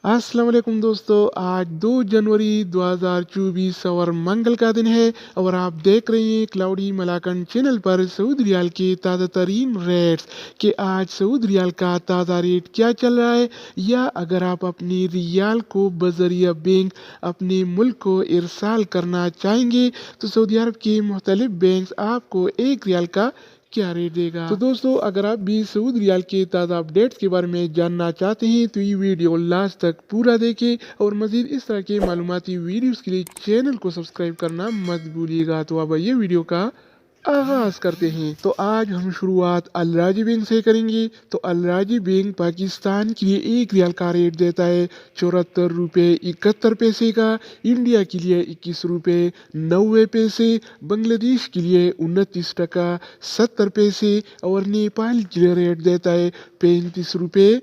अस्सलाम वालेकुम दोस्तों, आज 2 जनवरी 2024 और मंगल का दिन है और आप देख रहे हैं क्लाउडी मलाकन चैनल पर सऊदी रियाल के ताज़ा तरीन रेट्स कि आज सऊदी रियाल का ताज़ा रेट क्या चल रहा है, या अगर आप अपनी रियाल को बजरिया बैंक अपने मुल्क को इरसाल करना चाहेंगे तो सऊदी अरब के मुख्तलिफ बैंक आपको एक रियाल का क्या रेट देगा। तो दोस्तों, अगर आप भी सऊदी रियाल के ताज़ा अपडेट्स के बारे में जानना चाहते हैं तो ये वीडियो लास्ट तक पूरा देखें और मज़ीद इस तरह के मालूमाती वीडियोस के लिए चैनल को सब्सक्राइब करना मत भूलिएगा। तो अब ये वीडियो का आगाज करते हैं। तो आज हम शुरुआत अल राजी बैंक से करेंगे। तो अल राजी बैंक पाकिस्तान के लिए एक रियाल का रेट देता है 74 रुपये 71 पैसे का, इंडिया के लिए 21 रुपये 90 पैसे, बांग्लादेश के लिए 29 टका 70 पैसे और नेपाल के लिए रेट देता है 35 रुपये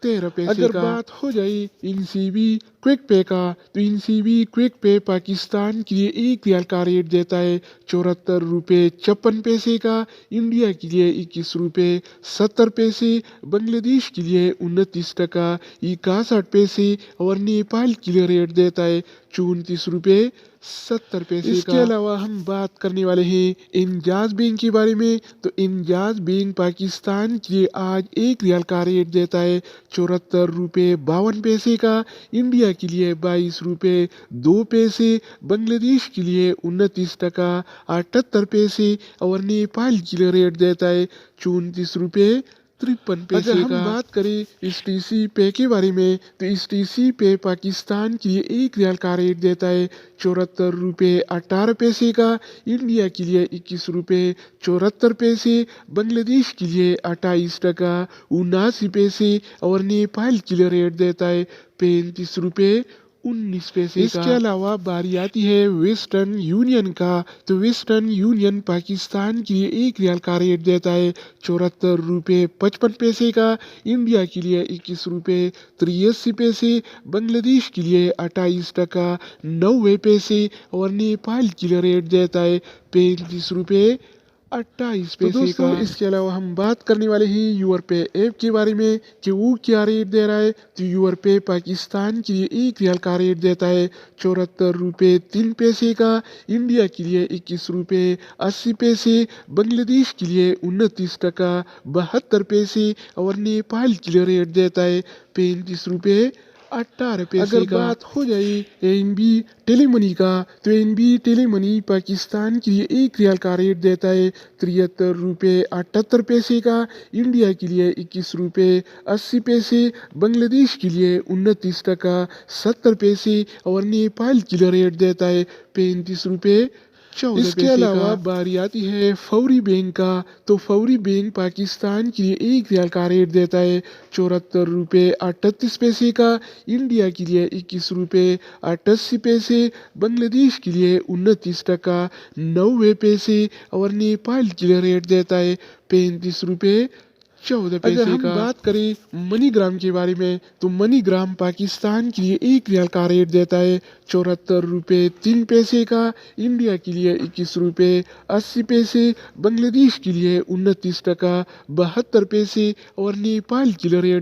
13 पैसे अगर का। बात हो जाए इनसीबी क्विक पे का, तो इनसीबी क्विक पे पाकिस्तान के लिए एक रियाल का रेट देता है 74 रुपये 56 पैसे का, इंडिया के लिए 21 रुपये 70 पैसे, बांग्लादेश के लिए 29 टका 61 पैसे और नेपाल के लिए रेट देता है 34 रुपये 70 पैसे इसके अलावा हम बात करने वाले हैं इंजाज बैंक के बारे में। तो इंजाज बैंक पाकिस्तान के लिए आज एक रियाल का रेट देता है 74 रुपये 52 पैसे का, इंडिया के लिए 22 रुपये 2 पैसे, बांग्लादेश के लिए 29 टका 78 पैसे और नेपाल के लिए रेट देता है 34 रुपये 53 पैसे का। हम बात करें STC पे के बारे में तो STC पे पाकिस्तान के लिए एक रियाल का रेट देता है 74 रुपये 18 पैसे का, इंडिया के लिए 21 रुपये 74 पैसे, बांग्लादेश के लिए 28 टका 79 पैसे और नेपाल के लिए रेट देता है 35 रुपये 19 पैसे का। इसके अलावा बारी आती है वेस्टर्न यूनियन का। तो वेस्टर्न यूनियन पाकिस्तान के लिए एक रियाल का रेट देता है 74 रुपये 55 पैसे का, इंडिया के लिए 21 रुपये 83 पैसे, बांग्लादेश के लिए 28 टका 90 पैसे और नेपाल के लिए रेट देता है 35 रुपये 28 पैसे का। इसके अलावा हम बात करने वाले हैं यूर पे ऐप के बारे में कि वो क्या रेट दे रहा है। तो यूर पे पाकिस्तान के लिए एक रियाल का रेट देता है 74 रुपये 3 पैसे का, इंडिया के लिए 21 रुपये 80 पैसे, बांग्लादेश के लिए 29 टका 72 पैसे और नेपाल के लिए रेट देता है 35 रुपये 18 पैसे अगर का। बात हो जाए ANB टेलीमनी का, तो ANB टेलीमनी पाकिस्तान के लिए एक रियाल का रेट देता है 73 रुपये 78 पैसे का, इंडिया के लिए 21 रुपये 80 पैसे, बांग्लादेश के लिए 29 टका 70 पैसे और नेपाल के लिए रेट देता है 35 रुपये 14 इसके अलावा बारी आती है फौरी बैंक का। तो फौरी बैंक पाकिस्तान के लिए एक रियाल का रेट देता है 74 रुपये 38 पैसे का, इंडिया के लिए 21 रुपये 88 पैसे, बांग्लादेश के लिए 29 टका 90 पैसे और नेपाल के लिए रेट देता है 35 रुपये 14 पैसे का। हम बात करें मनीग्राम के बारे में तो मनीग्राम पाकिस्तान के लिए एक रियाल का रेट देता है 74 रुपये 3 पैसे का, इंडिया के लिए 21 रुपये 80 पैसे, बांग्लादेश के लिए 29 टका 72 पैसे और नेपाल के लिए रेट